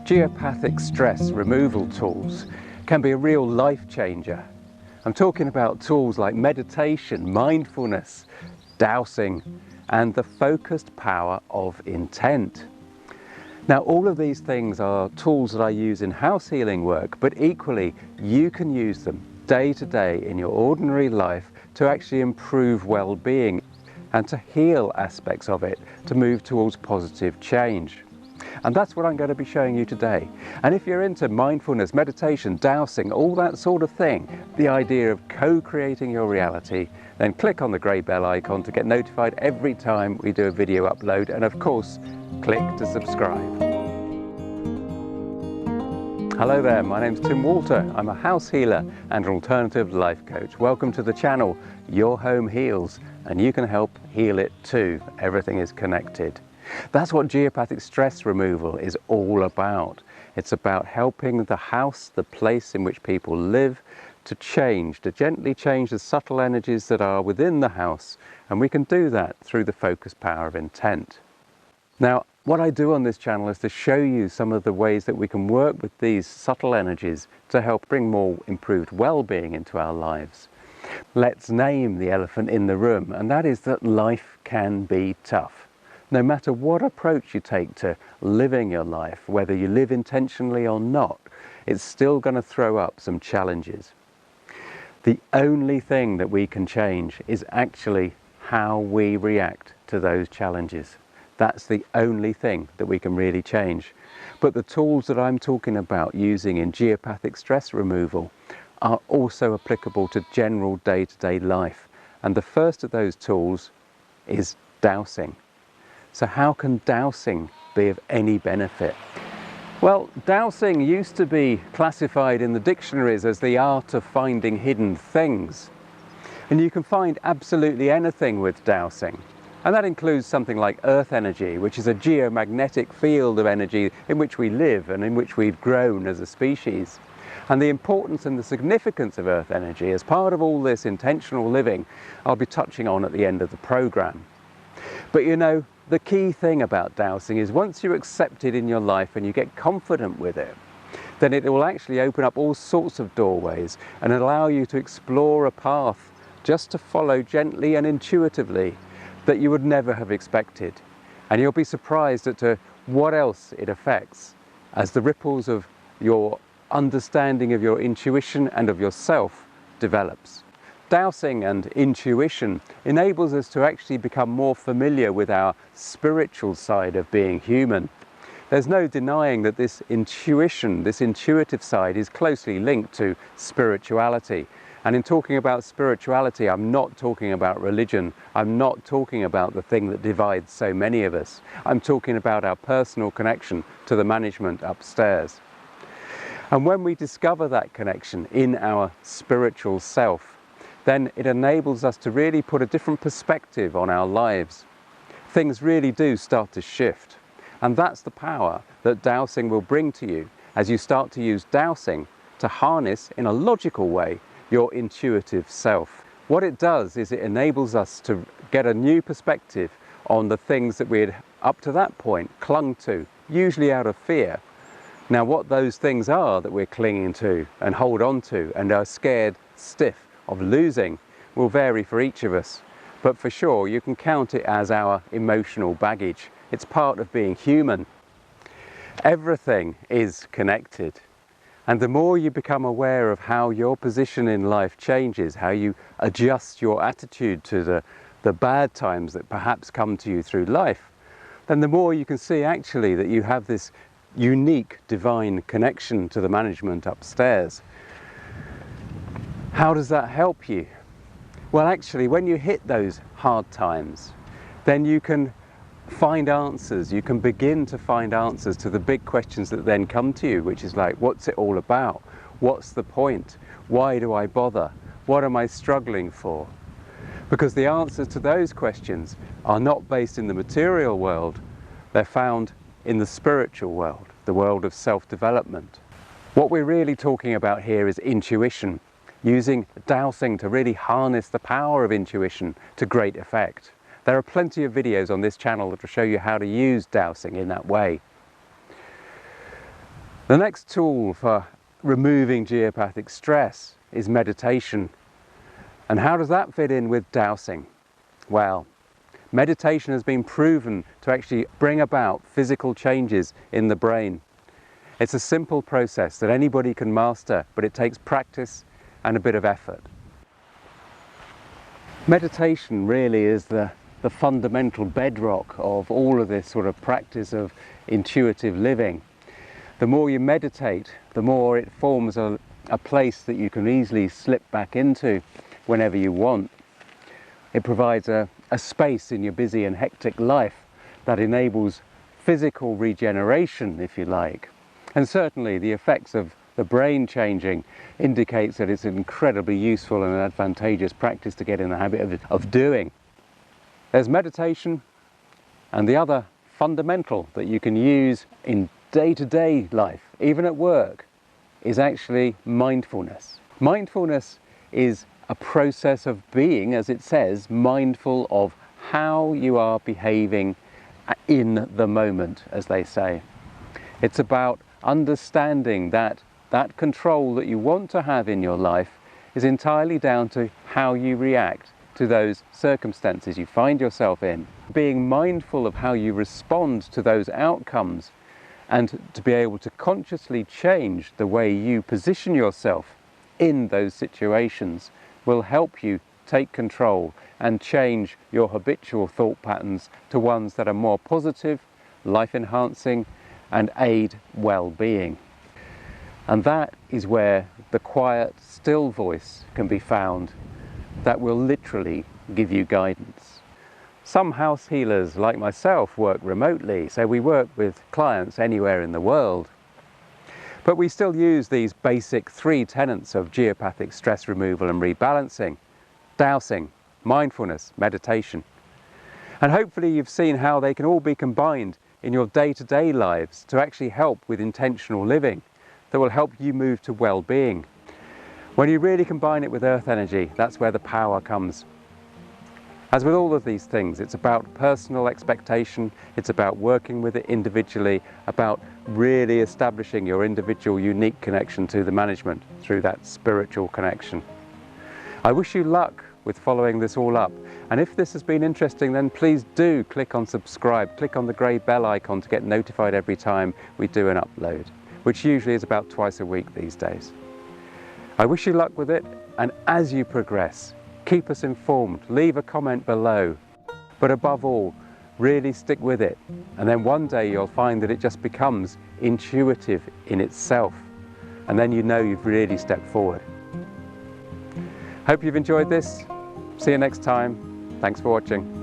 Geopathic stress removal tools can be a real life changer. I'm talking about tools like meditation, mindfulness, dowsing, and the focused power of intent. Now, all of these things are tools that I use in house healing work, but equally you can use them day to day in your ordinary life to actually improve well-being and to heal aspects of it, to move towards positive change. And that's what I'm going to be showing you today. And if you're into mindfulness, meditation, dowsing, all that sort of thing, the idea of co-creating your reality, then click on the grey bell icon to get notified every time we do a video upload, and of course, click to subscribe. Hello there, my name's Tim Walter. I'm a house healer and an alternative life coach. Welcome to the channel, Your Home Heals, and you can help heal it too. Everything is connected. That's what geopathic stress removal is all about. It's about helping the house, the place in which people live, to change, to gently change the subtle energies that are within the house. And we can do that through the focused power of intent. Now, what I do on this channel is to show you some of the ways that we can work with these subtle energies to help bring more improved well-being into our lives. Let's name the elephant in the room, and that is that life can be tough. No matter what approach you take to living your life, whether you live intentionally or not, it's still going to throw up some challenges. The only thing that we can change is actually how we react to those challenges. That's the only thing that we can really change. But the tools that I'm talking about using in geopathic stress removal are also applicable to general day-to-day life. And the first of those tools is dowsing. So how can dowsing be of any benefit? Well, dowsing used to be classified in the dictionaries as the art of finding hidden things. And you can find absolutely anything with dowsing. And that includes something like earth energy, which is a geomagnetic field of energy in which we live and in which we've grown as a species. And the importance and the significance of earth energy as part of all this intentional living, I'll be touching on at the end of the program. But you know, the key thing about dowsing is once you accept it in your life and you get confident with it, then it will actually open up all sorts of doorways and allow you to explore a path just to follow gently and intuitively that you would never have expected. And you'll be surprised at what else it affects as the ripples of your understanding of your intuition and of yourself develops. Dowsing and intuition enables us to actually become more familiar with our spiritual side of being human. There's no denying that this intuition, this intuitive side, is closely linked to spirituality. And in talking about spirituality, I'm not talking about religion. I'm not talking about the thing that divides so many of us. I'm talking about our personal connection to the management upstairs. And when we discover that connection in our spiritual self, then it enables us to really put a different perspective on our lives. Things really do start to shift. And that's the power that dowsing will bring to you as you start to use dowsing to harness, in a logical way, your intuitive self. What it does is it enables us to get a new perspective on the things that we had up to that point clung to, usually out of fear. Now, what those things are that we're clinging to and hold on to and are scared stiff of losing will vary for each of us. But for sure, you can count it as our emotional baggage. It's part of being human. Everything is connected. And the more you become aware of how your position in life changes, how you adjust your attitude to the bad times that perhaps come to you through life, then the more you can see actually that you have this unique divine connection to the management upstairs. How does that help you? Well, actually, when you hit those hard times, then you can find answers. You can begin to find answers to the big questions that then come to you, which is like, what's it all about? What's the point? Why do I bother? What am I struggling for? Because the answers to those questions are not based in the material world. They're found in the spiritual world, the world of self-development. What we're really talking about here is intuition, using dowsing to really harness the power of intuition to great effect. There are plenty of videos on this channel that will show you how to use dowsing in that way. The next tool for removing geopathic stress is meditation. And how does that fit in with dowsing? Well, meditation has been proven to actually bring about physical changes in the brain. It's a simple process that anybody can master, but it takes practice and a bit of effort. Meditation really is the fundamental bedrock of all of this sort of practice of intuitive living. The more you meditate, the more it forms a place that you can easily slip back into whenever you want. It provides a space in your busy and hectic life that enables physical regeneration, if you like. And certainly the effects of the brain changing indicates that it's an incredibly useful and advantageous practice to get in the habit of doing. There's meditation, and the other fundamental that you can use in day-to-day life, even at work, is actually mindfulness. Mindfulness is a process of being, as it says, mindful of how you are behaving in the moment, as they say. It's about understanding that that control that you want to have in your life is entirely down to how you react to those circumstances you find yourself in. Being mindful of how you respond to those outcomes, and to be able to consciously change the way you position yourself in those situations will help you take control and change your habitual thought patterns to ones that are more positive, life-enhancing, and aid well-being. And that is where the quiet, still voice can be found that will literally give you guidance. Some house healers, like myself, work remotely, so we work with clients anywhere in the world. But we still use these basic 3 tenets of geopathic stress removal and rebalancing: dowsing, mindfulness, meditation. And hopefully you've seen how they can all be combined in your day-to-day lives to actually help with intentional living that will help you move to well-being. When you really combine it with earth energy, that's where the power comes. As with all of these things, it's about personal expectation, it's about working with it individually, about really establishing your individual unique connection to the management through that spiritual connection. I wish you luck with following this all up, and if this has been interesting, then please do click on subscribe, click on the grey bell icon to get notified every time we do an upload, which usually is about twice a week these days. I wish you luck with it, and as you progress, keep us informed, leave a comment below, but above all, really stick with it, and then one day you'll find that it just becomes intuitive in itself, and then you know you've really stepped forward. Hope you've enjoyed this. See you next time. Thanks for watching.